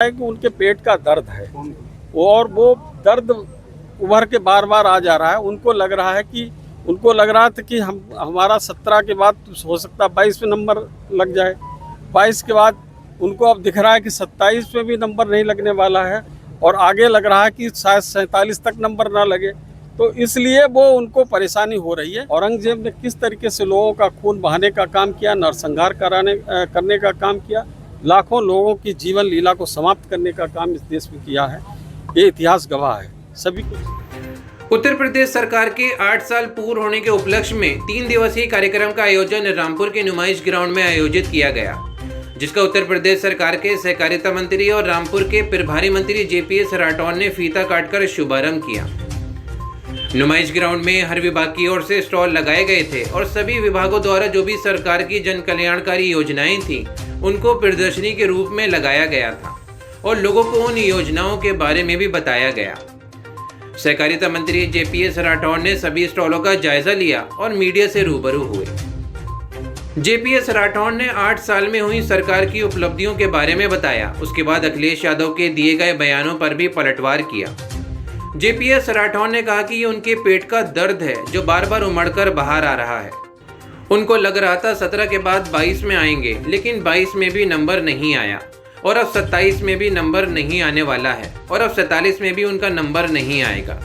है कि उनके पेट का दर्द है और वो दर्द उभर के बार बार आ जा रहा है। उनको लग रहा था कि हमारा 17 के बाद हो सकता है 22 में नंबर लग जाए। 22 के बाद उनको अब दिख रहा है कि 27 में भी नंबर नहीं लगने वाला है और आगे लग रहा है कि शायद 47 तक नंबर ना लगे। तो इसलिए वो उनको परेशानी हो रही है। औरंगजेब ने किस तरीके से लोगों का खून बहाने का काम किया, नरसंहार करने का काम किया, लाखों लोगों की जीवन लीला को समाप्त करने का काम इस देश में किया है, ये इतिहास गवाह है सभी कुछ। उत्तर प्रदेश सरकार के 8 साल पूर्ण होने के उपलक्ष्य में 3 दिवसीय कार्यक्रम का आयोजन रामपुर के नुमाइश ग्राउंड में आयोजित किया गया, जिसका उत्तर प्रदेश सरकार के सहकारिता मंत्री और रामपुर के प्रभारी मंत्री JPS राठौर ने फीता काटकर शुभारंभ किया। नुमाइश ग्राउंड में हर विभाग की ओर से स्टॉल लगाए गए थे और सभी विभागों द्वारा जो भी सरकार की जन कल्याणकारी योजनाएं थीं उनको प्रदर्शनी के रूप में लगाया गया था और लोगों को उन योजनाओं के बारे में भी बताया गया। सहकारिता मंत्री JPS राठौर ने सभी स्टॉलों का जायजा लिया और मीडिया से रूबरू हुए। JPS राठौर ने 8 साल में हुई सरकार की उपलब्धियों के बारे में बताया। उसके बाद अखिलेश यादव के दिए गए बयानों पर भी पलटवार किया। JPS राठौर ने कहा कि ये उनके पेट का दर्द है जो बार बार उमड़कर बाहर आ रहा है। उनको लग रहा था 17 के बाद 22 में आएंगे, लेकिन 22 में भी नंबर नहीं आया और अब 27 में भी नंबर नहीं आने वाला है और अब 47 में भी उनका नंबर नहीं आएगा।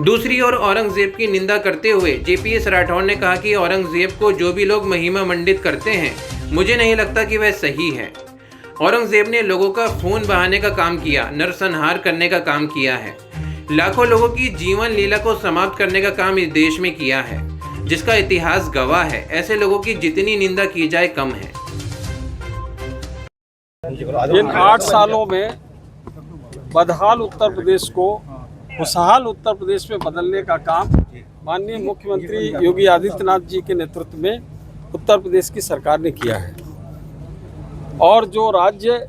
दूसरी ओर औरंगजेब की निंदा करते हुए JPS राठौर ने कहा कि औरंगजेब को जो भी लोग महिमा मंडित करते हैं, मुझे नहीं लगता कि वह सही है। औरंगजेब ने लोगों का खून बहाने का काम किया, नरसंहार करने का काम किया है, लाखों लोगों की जीवन लीला को समाप्त करने का काम इस देश में किया है, जिसका इतिहास गवाह है। ऐसे लोगों की जितनी निंदा की जाए कम है। इन 8 सालों में बदहाल उत्तर प्रदेश को खुशहाल उत्तर प्रदेश में बदलने का काम माननीय मुख्यमंत्री योगी आदित्यनाथ जी के नेतृत्व में उत्तर प्रदेश की सरकार ने किया है। और जो राज्य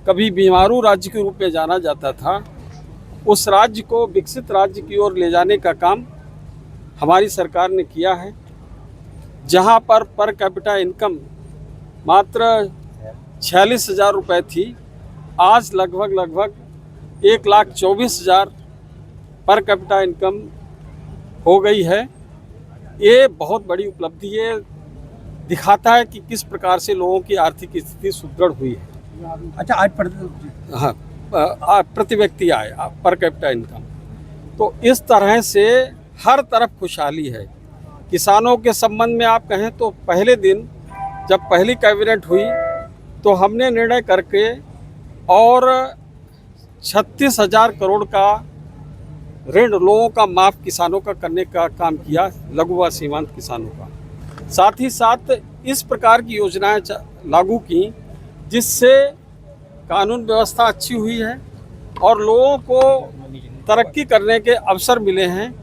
कभी बीमारू राज्य के रूप में जाना जाता था, उस राज्य को विकसित राज्य की ओर ले जाने का काम हमारी सरकार ने किया है। जहां पर कैपिटा इनकम मात्र 46,000 रुपये थी, आज लगभग 1,24,000 पर कैपिटा इनकम हो गई है। ये बहुत बड़ी उपलब्धि है, दिखाता है कि किस प्रकार से लोगों की आर्थिक स्थिति सुदृढ़ हुई है। अच्छा, आज प्रति व्यक्ति आय पर कैपिटा इनकम, तो इस तरह से हर तरफ खुशहाली है। किसानों के संबंध में आप कहें तो पहले दिन जब पहली कैबिनेट हुई तो हमने निर्णय करके और 36,000 करोड़ का ऋण लोगों का माफ़ किसानों का करने का काम किया, लघु व सीमांत किसानों का। साथ ही साथ इस प्रकार की योजनाएं लागू की जिससे कानून व्यवस्था अच्छी हुई है और लोगों को तरक्की करने के अवसर मिले हैं।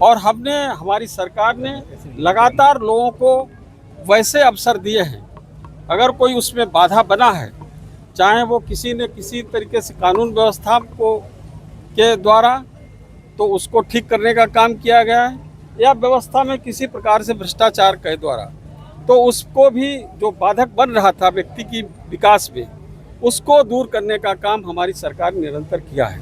और हमारी सरकार ने लगातार लोगों को वैसे अवसर दिए हैं, अगर कोई उसमें बाधा बना है, चाहे वो किसी ने किसी तरीके से कानून व्यवस्था के द्वारा, तो उसको ठीक करने का काम किया गया है, या व्यवस्था में किसी प्रकार से भ्रष्टाचार के द्वारा, तो उसको भी जो बाधक बन रहा था व्यक्ति की विकास में, उसको दूर करने का काम हमारी सरकार ने निरंतर किया है।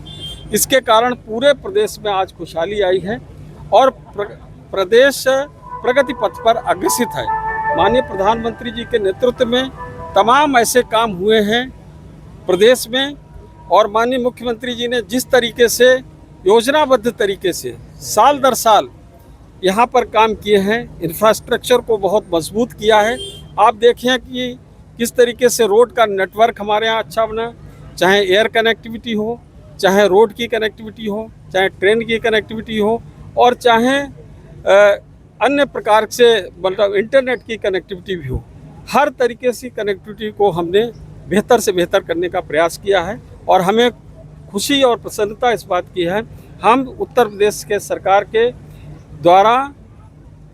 इसके कारण पूरे प्रदेश में आज खुशहाली आई है और प्रदेश प्रगति पथ पर अग्रसित है। माननीय प्रधानमंत्री जी के नेतृत्व में तमाम ऐसे काम हुए हैं प्रदेश में, और माननीय मुख्यमंत्री जी ने जिस तरीके से योजनाबद्ध तरीके से साल दर साल यहाँ पर काम किए हैं, इंफ्रास्ट्रक्चर को बहुत मजबूत किया है। आप देखें कि किस तरीके से रोड का नेटवर्क हमारे यहाँ अच्छा बना, चाहे एयर कनेक्टिविटी हो, चाहे रोड की कनेक्टिविटी हो, चाहे ट्रेन की कनेक्टिविटी हो, और चाहे अन्य प्रकार से मतलब इंटरनेट की कनेक्टिविटी भी हो। हर तरीके से कनेक्टिविटी को हमने बेहतर से बेहतर करने का प्रयास किया है और हमें खुशी और प्रसन्नता इस बात की है, हम उत्तर प्रदेश के सरकार के द्वारा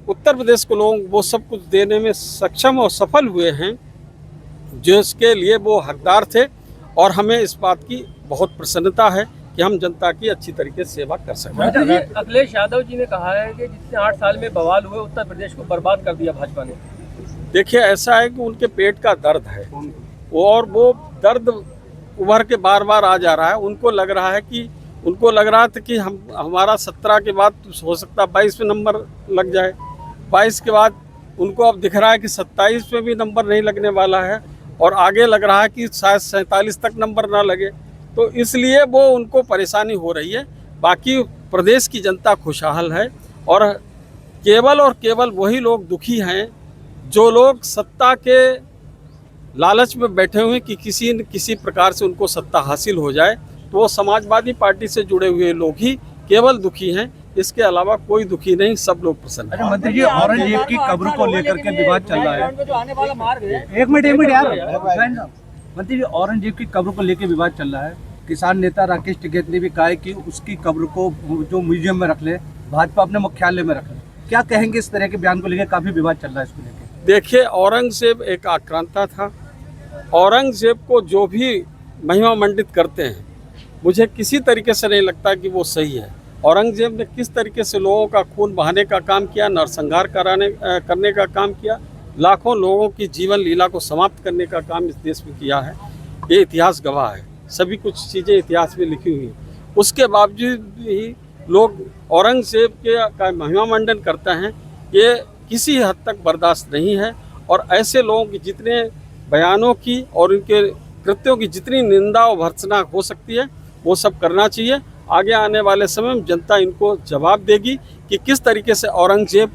उत्तर प्रदेश को लोगों वो सब कुछ देने में सक्षम और सफल हुए हैं जिसके लिए वो हकदार थे। और हमें इस बात की बहुत प्रसन्नता है कि हम जनता की अच्छी तरीके से सेवा कर सकें। अखिलेश यादव जी ने कहा है कि जितने 8 साल में बवाल हुए, उत्तर प्रदेश को बर्बाद कर दिया भाजपा ने। देखिए, ऐसा है कि उनके पेट का दर्द है और वो दर्द उभर के बार बार आ जा रहा है। उनको लग रहा था कि हमारा 17 के बाद हो सकता है 22 में नंबर लग जाए, 22 के बाद उनको अब दिख रहा है कि 27 में भी नंबर नहीं लगने वाला है, और आगे लग रहा है कि शायद 47 तक नंबर ना लगे। तो इसलिए वो उनको परेशानी हो रही है। बाकी प्रदेश की जनता खुशहाल है, और केवल वही लोग दुखी हैं जो लोग सत्ता के लालच में बैठे हुए कि किसी न किसी प्रकार से उनको सत्ता हासिल हो जाए। तो वो समाजवादी पार्टी से जुड़े हुए लोग ही केवल दुखी हैं, इसके अलावा कोई दुखी नहीं, सब लोग प्रसन्न हैं। मंत्री जी, औरंगजेब की कब्र को लेकर के विवाद चल रहा है। एक मिनट यार। मंत्री जी, औरंगजेब की कब्र को लेकर विवाद चल रहा है। किसान नेता राकेश टिकैत ने भी कहा है कि उसकी कब्र को जो म्यूजियम में रख ले, भाजपा अपने मुख्यालय में रख ले। क्या कहेंगे इस तरह के बयान को लेकर? काफी विवाद चल रहा है इसको लेकर। देखिए, औरंगजेब एक आक्रांता था। औरंगजेब को जो भी महिमा मंडित करते हैं, मुझे किसी तरीके से नहीं लगता कि वो सही है। औरंगजेब ने किस तरीके से लोगों का खून बहाने का काम किया, नरसंहार करने का काम किया, लाखों लोगों की जीवन लीला को समाप्त करने का काम इस देश में किया है, ये इतिहास गवाह है। सभी कुछ चीज़ें इतिहास में लिखी हुई हैं। उसके बावजूद भी लोग औरंगजेब का महिमा मंडन करते हैं, ये किसी हद तक बर्दाश्त नहीं है। और ऐसे लोगों की जितने बयानों की और उनके कृत्यों की जितनी निंदा और भर्त्सना हो सकती है, वो सब करना चाहिए। आगे आने वाले समय में जनता इनको जवाब देगी कि किस तरीके से औरंगजेब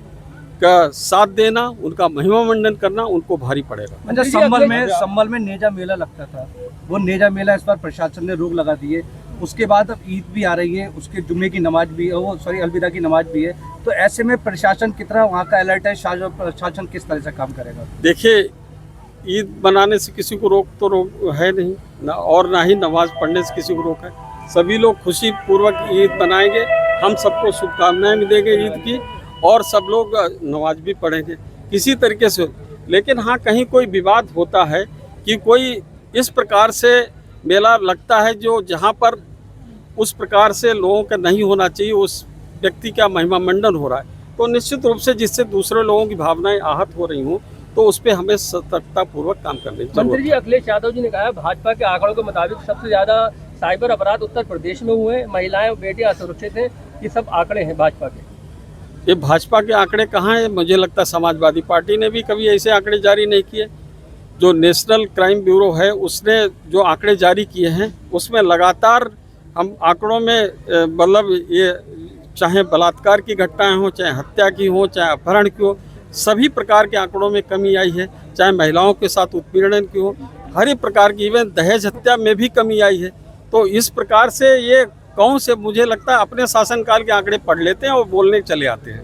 का साथ देना, उनका महिमा मंडन करना उनको भारी पड़ेगा। अच्छा, संभल में नेजा मेला लगता था, वो नेजा मेला इस बार प्रशासन ने रोक लगा दी है। उसके बाद अब ईद भी आ रही है, उसके जुम्मे की नमाज भी है, अलविदा की नमाज भी है। तो ऐसे में प्रशासन कितना वहाँ का अलर्ट है, प्रशासन किस तरह से काम करेगा? देखिए, ईद मनाने से किसी को रोक है नहीं ना, और ना ही नमाज पढ़ने से किसी को रोक है। सभी लोग खुशी पूर्वक ईद मनाएंगे। हम सबको शुभकामनाएं भी देंगे ईद की, और सब लोग नमाज भी पढ़ेंगे किसी तरीके से। लेकिन हाँ, कहीं कोई विवाद होता है कि कोई इस प्रकार से मेला लगता है जो जहाँ पर उस प्रकार से लोगों का नहीं होना चाहिए, उस व्यक्ति का महिमा मंडन हो रहा है, तो निश्चित रूप से जिससे दूसरे लोगों की भावनाएं आहत हो रही हों, तो उस पर हमें सतर्कतापूर्वक काम करने की मंत्री जी, अखिलेश यादव जी ने कहा है भाजपा के आंकड़ों के मुताबिक सबसे ज्यादा साइबर अपराध उत्तर प्रदेश में हुए, महिलाएं और बेटियां असुरक्षित हैं। ये सब आंकड़े हैं भाजपा के। ये भाजपा के आंकड़े कहाँ हैं? मुझे लगता है समाजवादी पार्टी ने भी कभी ऐसे आंकड़े जारी नहीं किए। जो नेशनल क्राइम ब्यूरो है, उसने जो आंकड़े जारी किए हैं, उसमें लगातार हम आंकड़ों में मतलब ये चाहे बलात्कार की घटनाएं हो, चाहे हत्या की हो, चाहे अपहरण की हो, सभी प्रकार के आंकड़ों में कमी आई है। चाहे महिलाओं के साथ उत्पीड़न की हो, हर एक प्रकार की, इवन दहेज हत्या में भी कमी आई है। तो इस प्रकार से ये कौन से, मुझे लगता है अपने शासनकाल के आंकड़े पढ़ लेते हैं और बोलने चले आते हैं।